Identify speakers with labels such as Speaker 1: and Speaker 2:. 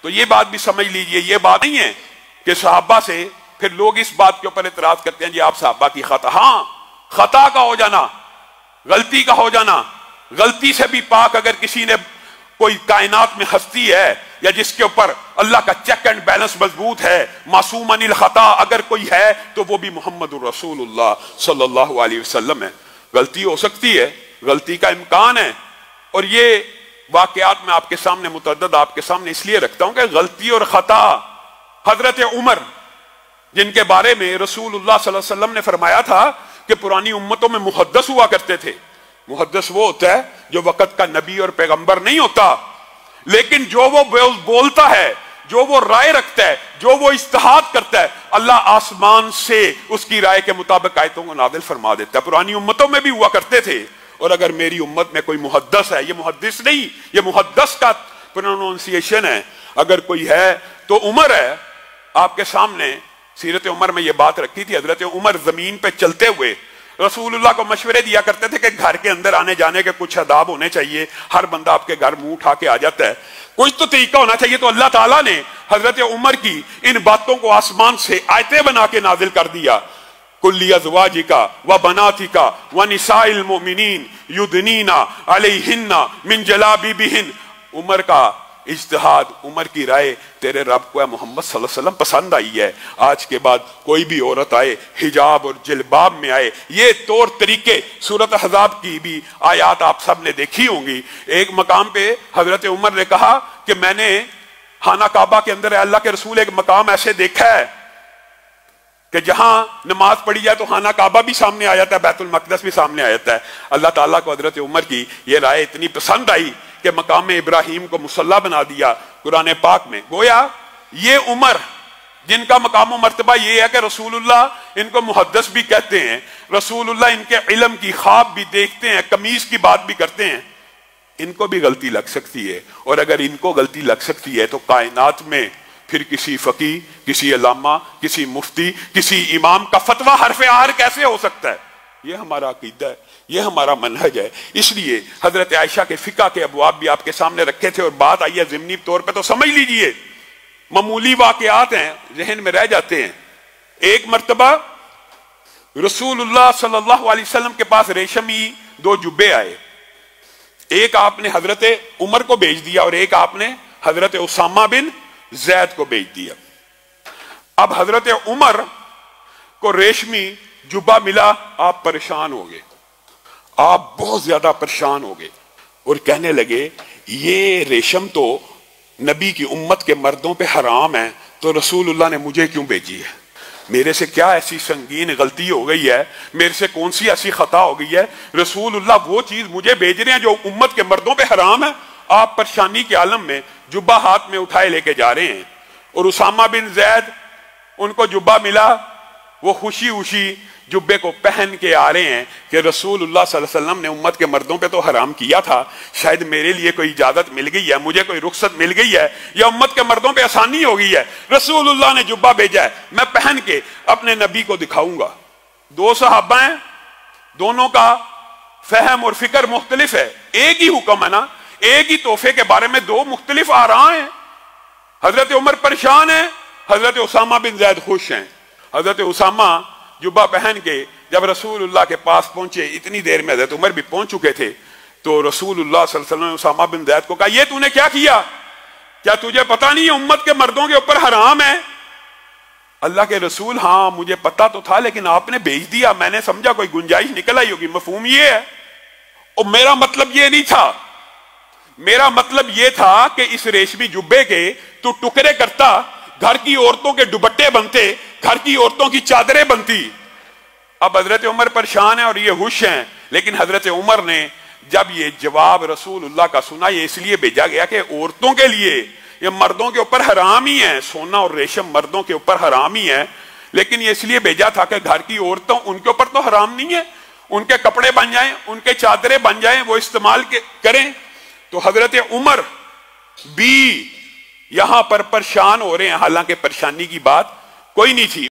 Speaker 1: تو یہ بات بھی سمجھ لیجئے، یہ بات نہیں ہے کہ صحابہ سے پھر لوگ اس بات کے اوپر اعتراض کرتے ہیں جی آپ صحابہ کی خطا، ہاں خطا کا ہو جانا، غلطی کا ہو جانا، غلطی سے بھی پاک اگر کسی نے کوئی کائنات میں ہستی ہے یا جس کے اوپر اللہ کا چیک اینڈ بیلنس مضبوط ہے، معصوم عن الخطا اگر کوئی ہے تو وہ بھی محمد الرسول اللہ صلی اللہ علیہ وسلم ہے۔ غلطی ہو سکتی ہے، غلطی کا امکان ہے، اور یہ واقعات میں آپ کے سامنے متعدد آپ کے سامنے اس لیے رکھتا ہوں کہ غلطی اور خطا، حضرت عمر جن کے بارے میں رسول اللہ صلی اللہ علیہ وسلم نے فرمایا تھا کہ پرانی امتوں میں محدث ہوا کرتے تھے۔ محدث وہ ہوتا ہے جو وقت کا نبی اور پیغمبر نہیں ہوتا، لیکن جو وہ بولتا ہے، جو وہ رائے رکھتا ہے، جو وہ اجتہاد کرتا ہے، اللہ آسمان سے اس کی رائے کے مطابق آیتوں کو نازل فرما دیتا ہے۔ پرانی امتوں میں بھی ہوا کرتے تھے، اور اگر میری امت میں کوئی محدث ہے، یہ محدث نہیں، یہ محدث کا پروننسیشن ہے، اگر کوئی ہے تو عمر ہے۔ آپ کے سامنے سیرت عمر میں یہ بات رکھی تھی، حضرت عمر زمین پہ چلتے ہوئے رسول اللہ کو مشورے دیا کرتے تھے کہ گھر کے اندر آنے جانے کے کچھ آداب ہونے چاہیے، ہر بندہ آپ کے گھر منہ اٹھا کے آ جاتا ہے، کچھ تو طریقہ ہونا چاہیے۔ تو اللہ تعالیٰ نے حضرت عمر کی ان باتوں کو آسمان سے آیتیں بنا کے نازل کر دیا، کل ازواجک و بناتک و نساء المؤمنین یدنین علیہن من جلابیبہن۔ عمر کا اجتہاد، عمر کی رائے تیرے رب کو ہے محمد صلی اللہ علیہ وسلم پسند آئی ہے، آج کے بعد کوئی بھی عورت آئے حجاب اور جلباب میں آئے۔ یہ طور طریقے سورۃ احزاب کی بھی آیات آپ سب نے دیکھی ہوں گی۔ ایک مقام پہ حضرت عمر نے کہا کہ میں نے خانہ کعبہ کے اندر اللہ کے رسول ایک مقام ایسے دیکھا ہے کہ جہاں نماز پڑھی جائے تو خانہ کعبہ بھی سامنے آ جاتا ہے، بیت المقدس بھی سامنے آ جاتا ہے۔ اللہ تعالیٰ کو حضرت عمر کی یہ رائے اتنی پسند آئی کہ مقام ابراہیم کو مصلی بنا دیا قرآن پاک میں۔ گویا یہ عمر جن کا مقام و مرتبہ یہ ہے کہ رسول اللہ ان کو محدث بھی کہتے ہیں، رسول اللہ ان کے علم کی خواب بھی دیکھتے ہیں، قمیص کی بات بھی کرتے ہیں، ان کو بھی غلطی لگ سکتی ہے۔ اور اگر ان کو غلطی لگ سکتی ہے تو کائنات میں پھر کسی فقی، کسی علامہ، کسی مفتی، کسی امام کا فتویٰ حرف آہر کیسے ہو سکتا ہے؟ یہ ہمارا عقیدہ ہے، یہ ہمارا منہج ہے۔ اس لیے حضرت عائشہ کے فقہ کے ابواب بھی آپ کے سامنے رکھے تھے، اور بات آئی ہے ضمنی طور پہ تو سمجھ لیجئے، معمولی واقعات ہیں ذہن میں رہ جاتے ہیں۔ ایک مرتبہ رسول اللہ صلی اللہ علیہ وسلم کے پاس ریشمی دو جبے آئے، ایک آپ نے حضرت عمر کو بھیج دیا اور ایک آپ نے حضرت اسامہ بن زید کو بھیج دیا۔ اب حضرت عمر کو ریشمی جبہ ملا، آپ پریشان ہو گئے، آپ بہت زیادہ پریشان ہو گئے اور کہنے لگے یہ ریشم تو نبی کی امت کے مردوں پہ حرام ہے، تو رسول اللہ نے مجھے کیوں بھیجی ہے؟ میرے سے کیا ایسی سنگین غلطی ہو گئی ہے؟ میرے سے کون سی ایسی خطا ہو گئی ہے؟ رسول اللہ وہ چیز مجھے بھیج رہے ہیں جو امت کے مردوں پہ حرام ہے۔ آپ پریشانی کے عالم میں جبہ ہاتھ میں اٹھائے لے کے جا رہے ہیں، اور اسامہ بن زید ان کو جبہ ملا، وہ خوشی خوشی جبے کو پہن کے آ رہے ہیں کہ رسول اللہ صلی اللہ علیہ وسلم نے امت کے مردوں پہ تو حرام کیا تھا، شاید میرے لیے کوئی اجازت مل گئی ہے، مجھے کوئی رخصت مل گئی ہے، یا امت کے مردوں پہ آسانی ہو گئی ہے، رسول اللہ نے جبہ بھیجا ہے، میں پہن کے اپنے نبی کو دکھاؤں گا۔ دو صحابہ ہیں، دونوں کا فہم اور فکر مختلف ہے، ایک ہی حکم ہے نا، ایک ہی تحفے کے بارے میں دو مختلف آراء ہیں۔ حضرت عمر پریشان ہیں، حضرت اسامہ بن زید خوش ہیں۔ حضرت اسامہ جبہ پہن کے جب رسول اللہ کے پاس پہنچے، اتنی دیر میں حضرت عمر بھی پہنچ چکے تھے، تو رسول اللہ صلی اللہ علیہ وسلم نے اسامہ بن زید کو کہا یہ تو نے کیا کیا؟ کیا تجھے پتا نہیں ہے امت کے مردوں کے اوپر حرام ہے؟ اللہ کے رسول ہاں مجھے پتا تو تھا، لیکن آپ نے بھیج دیا، میں نے سمجھا کوئی گنجائش نکل آئی ہوگی، مفہوم یہ ہے۔ اور میرا مطلب یہ نہیں تھا، میرا مطلب یہ تھا کہ اس ریشمی جبے کے تو ٹکڑے کرتا، گھر کی عورتوں کے دوپٹے بنتے، گھر کی عورتوں کی چادریں بنتی۔ اب حضرت عمر پریشان ہیں اور یہ خوش ہیں، لیکن حضرت عمر نے جب یہ جواب رسول اللہ کا سنا، یہ اس لیے بھیجا گیا کہ عورتوں کے لیے یہ مردوں کے اوپر حرام ہی ہے، سونا اور ریشم مردوں کے اوپر حرام ہی ہے، لیکن یہ اس لیے بھیجا تھا کہ گھر کی عورتوں ان کے اوپر تو حرام نہیں ہے، ان کے کپڑے بن جائیں، ان کے چادریں بن جائیں، وہ استعمال کریں۔ تو حضرت عمر بھی یہاں پر پریشان ہو رہے ہیں، حالانکہ پریشانی کی بات کوئی نہیں تھی۔